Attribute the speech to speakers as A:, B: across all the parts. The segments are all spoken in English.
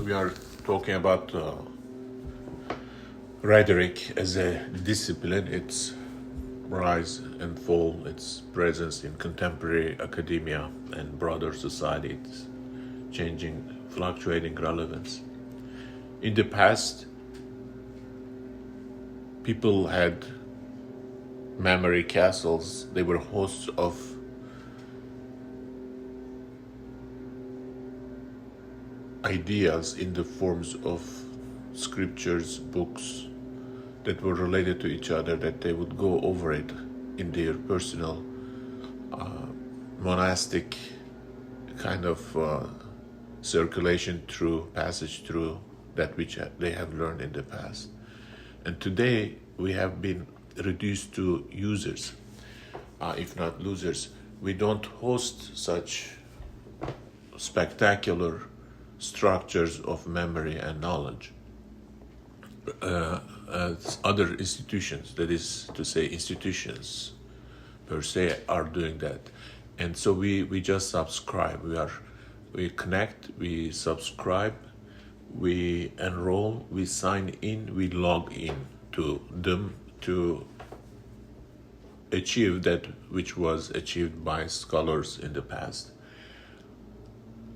A: we are talking about rhetoric as a discipline, its rise and fall, its presence in contemporary academia and broader society, its changing, fluctuating relevance. In the past, people had memory castles. They were hosts of ideas in the forms of scriptures, books that were related to each other, that they would go over it in their personal monastic kind of circulation through passage through that which they have learned in the past. And today we have been reduced to users, if not losers. We don't host such spectacular structures of memory and knowledge as other institutions, that is to say institutions per se, are doing that. And so we just subscribe. We connect, we subscribe, we enroll, we sign in, we log in to them to achieve that which was achieved by scholars in the past.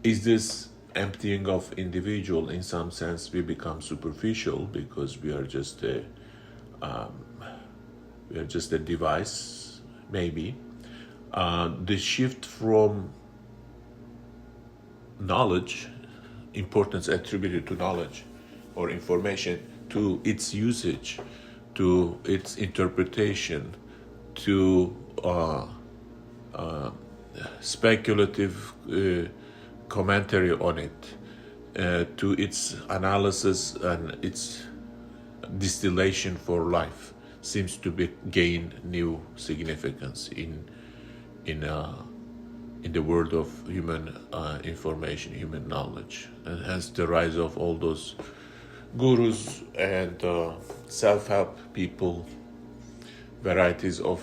A: Is this emptying of individual? In some sense, we become superficial because we are just a device, maybe. The shift from knowledge, importance attributed to knowledge or information, to its usage, to its interpretation, to speculative commentary on it, to its analysis and its distillation for life, seems to gain new significance in the world of human information, human knowledge, and hence the rise of all those gurus and self-help people, varieties of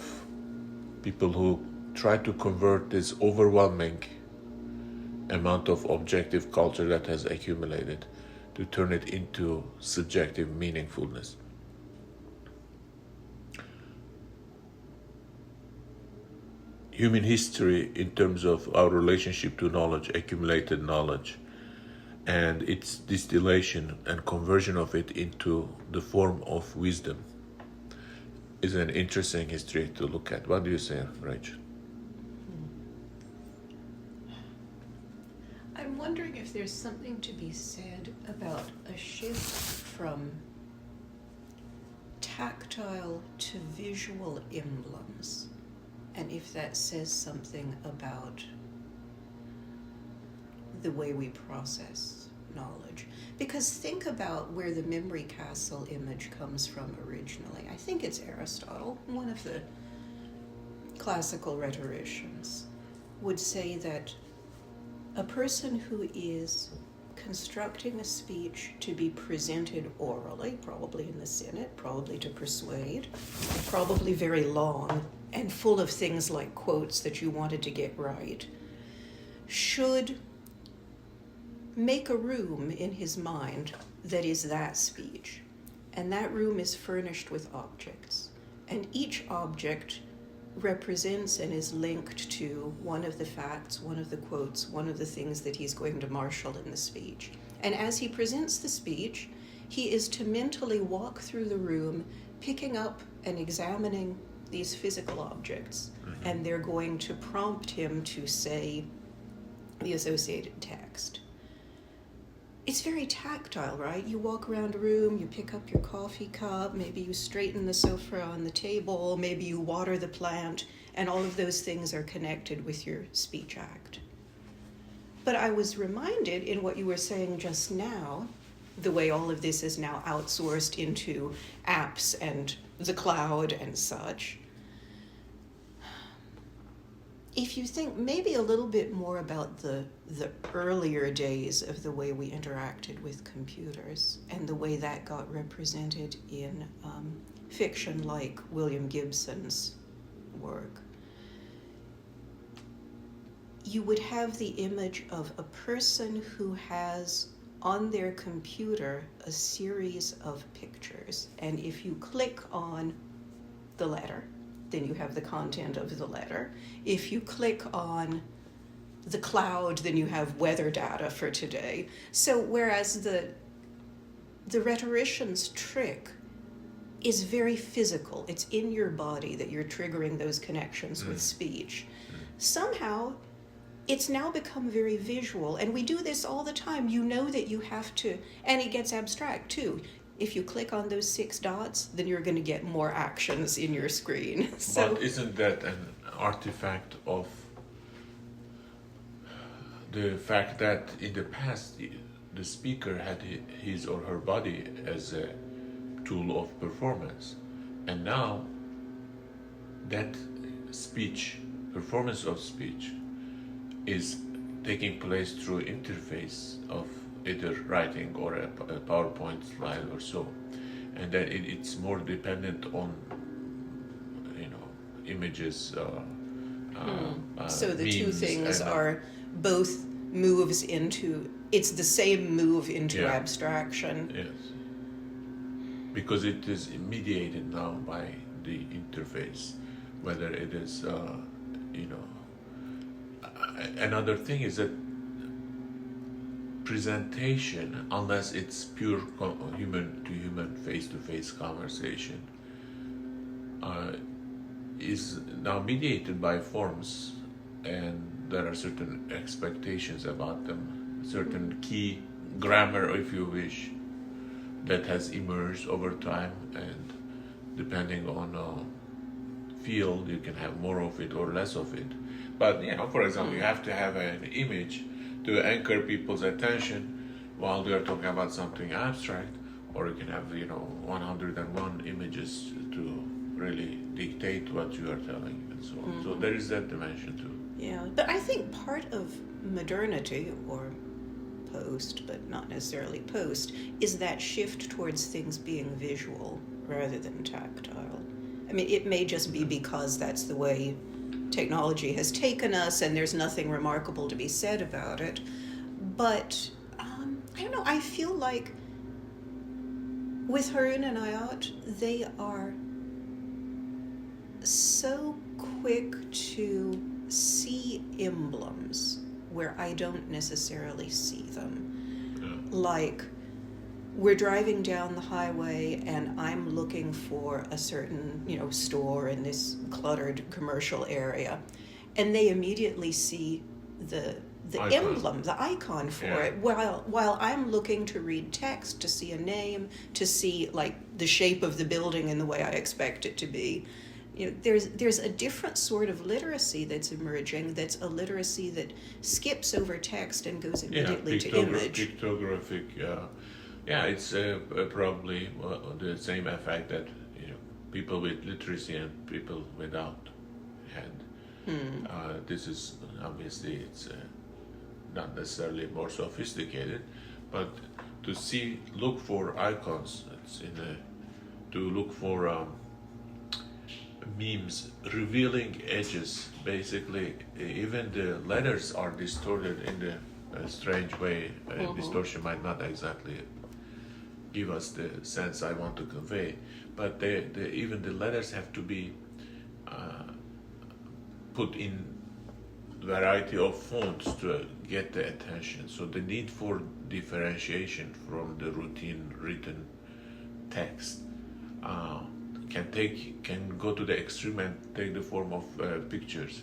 A: people who try to convert this overwhelming amount of objective culture that has accumulated to turn it into subjective meaningfulness. Human history, in terms of our relationship to knowledge, accumulated knowledge, and its distillation and conversion of it into the form of wisdom, is an interesting history to look at. What do you say, Rachel?
B: I'm wondering if there's something to be said about a shift from tactile to visual emblems, and if that says something about the way we process knowledge. Because think about where the memory castle image comes from originally. I think it's Aristotle, one of the classical rhetoricians, would say that a person who is constructing a speech to be presented orally, probably in the Senate, probably to persuade, probably very long and full of things like quotes that you wanted to get right, should make a room in his mind that is that speech. And that room is furnished with objects. And each object represents and is linked to one of the facts, one of the quotes, one of the things that he's going to marshal in the speech. And as he presents the speech, he is to mentally walk through the room, picking up and examining these physical objects, and they're going to prompt him to say the associated text. It's very tactile, right? You walk around a room, you pick up your coffee cup, maybe you straighten the sofa on the table, maybe you water the plant, and all of those things are connected with your speech act. But I was reminded in what you were saying just now, the way all of this is now outsourced into apps and the cloud and such. If you think maybe a little bit more about the earlier days of the way we interacted with computers and the way that got represented in fiction like William Gibson's work, you would have the image of a person who has on their computer a series of pictures. And if you click on the letter, then you have the content of the letter. If you click on the cloud, then you have weather data for today. So whereas the rhetorician's trick is very physical, it's in your body that you're triggering those connections with speech. Somehow, it's now become very visual, and we do this all the time. You know that you have to, and it gets abstract too. If you click on those 6 dots, then you're going to get more actions in your screen. So,
A: but isn't that an artifact of the fact that in the past the speaker had his or her body as a tool of performance, and now that performance of speech is taking place through interface of either writing or a PowerPoint slide or so, and that it's more dependent on images.
B: So the two
A: memes
B: things
A: and,
B: are both moves into, it's the same move into abstraction.
A: Yes, because it is mediated now by the interface, whether it is another thing is that presentation, unless it's pure human to human, face to face conversation, is now mediated by forms, and there are certain expectations about them, certain key grammar, if you wish, that has emerged over time, and depending on field, you can have more of it or less of it. But for example, you have to have an image to anchor people's attention while they are talking about something abstract, or you can have 101 images to really dictate what you are telling, and so on. So there is that dimension too.
B: Yeah, but I think part of modernity, or post, but not necessarily post, is that shift towards things being visual rather than tactile. I mean, it may just be because that's the way technology has taken us, and there's nothing remarkable to be said about it. But I don't know, I feel like with Harun and Ayat, they are so quick to see emblems where I don't necessarily see them. Like, we're driving down the highway and I'm looking for a certain, store in this cluttered commercial area, and they immediately see the emblem, the icon for it, while I'm looking to read text, to see a name, to see like the shape of the building in the way I expect it to be. There's a different sort of literacy that's emerging, that's a literacy that skips over text and goes immediately to image.
A: Pictographic, it's probably the same effect that people with literacy and people without had. This is obviously it's not necessarily more sophisticated, but to look for icons, to look for memes, revealing edges. Basically, even the letters are distorted in a strange way. Distortion might not exactly give us the sense I want to convey, but even the letters have to be put in variety of fonts to get the attention. So the need for differentiation from the routine written text can go to the extreme and take the form of pictures,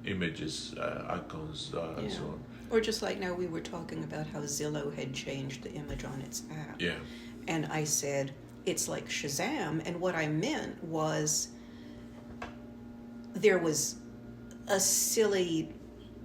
A: images, icons, and so on.
B: Or just like now we were talking about how Zillow had changed the image on its app.
A: Yeah.
B: And I said, it's like Shazam. And what I meant was there was a silly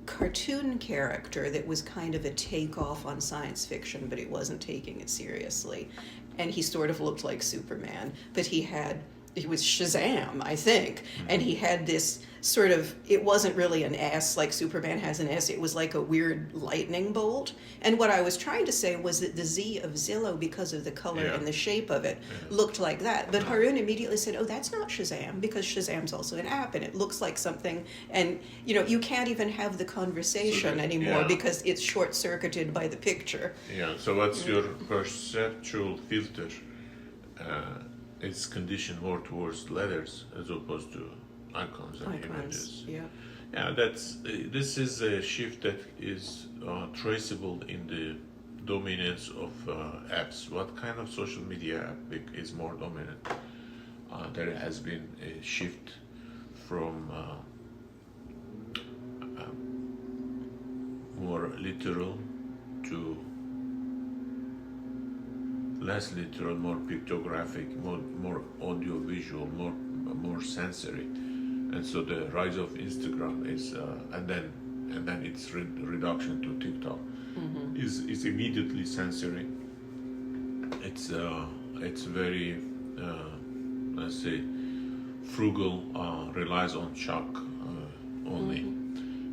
B: cartoon character that was kind of a takeoff on science fiction, but it wasn't taking it seriously. And he sort of looked like Superman, but he had Shazam, I think, and he had this sort of, it wasn't really an S like Superman has an S, it was like a weird lightning bolt. And what I was trying to say was that the Z of Zillow, because of the color and the shape of it, looked like that. But Harun immediately said, oh, that's not Shazam, because Shazam's also an app and it looks like something. And, you can't even have the conversation anymore because it's short-circuited by the picture.
A: Yeah, so what's your perceptual filter? It's conditioned more towards letters as opposed to icons and images. Yeah, this is a shift that is traceable in the dominance of apps. What kind of social media app is more dominant? There has been a shift from more literal to less literal, more pictographic, more audio visual, more sensory. And so the rise of Instagram is, and then its reduction to TikTok is immediately sensory. It's very, let's say, frugal, relies on shock only.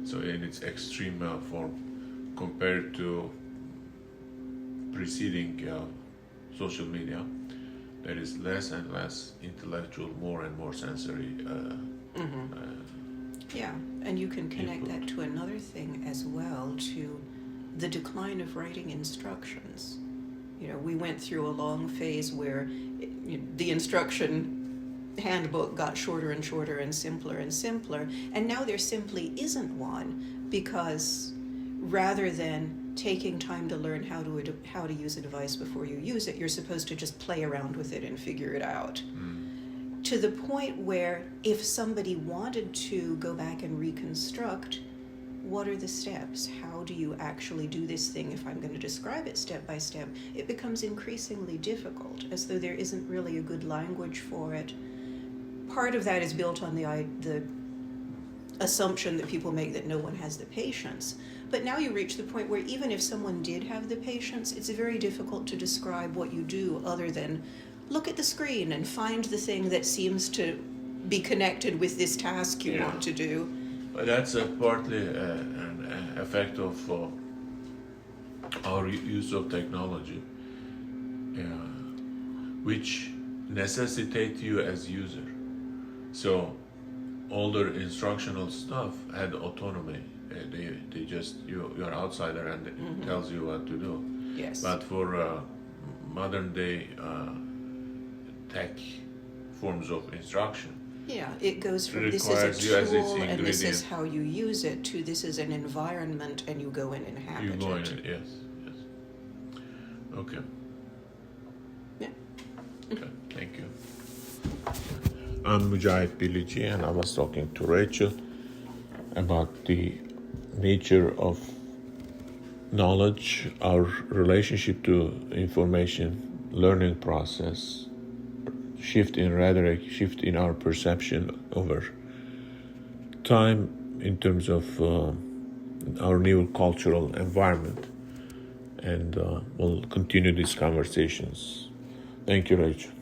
A: So in its extreme form, compared to preceding social media, there is less and less intellectual, more and more sensory.
B: Yeah, and you can connect that to another thing as well, to the decline of writing instructions. We went through a long phase where the instruction handbook got shorter and shorter and simpler, and now there simply isn't one, because rather than taking time to learn how to use a device before you use it, you're supposed to just play around with it and figure it out. To the point where if somebody wanted to go back and reconstruct, what are the steps? How do you actually do this thing? If I'm going to describe it step by step, it becomes increasingly difficult, as though there isn't really a good language for it. Part of that is built on the assumption that people make that no one has the patience. But now you reach the point where even if someone did have the patience, it's very difficult to describe what you do other than look at the screen and find the thing that seems to be connected with this task you want to do.
A: But that's partly an effect of our use of technology, which necessitate you as user. So older instructional stuff had autonomy. They just, you're outsider and it tells you what to do.
B: Yes.
A: But for modern day tech forms of instruction,
B: it goes from this is a tool and this is how you use it to this is an environment and you go and inhabit it.
A: You go in it, yes. Okay.
B: Yeah.
A: Okay, thank you. I'm Mucahit Bilici, and I was talking to Rachel about the nature of knowledge, our relationship to information, learning process, shift in rhetoric, shift in our perception over time in terms of our new cultural environment. And we'll continue these conversations. Thank you, Rachel.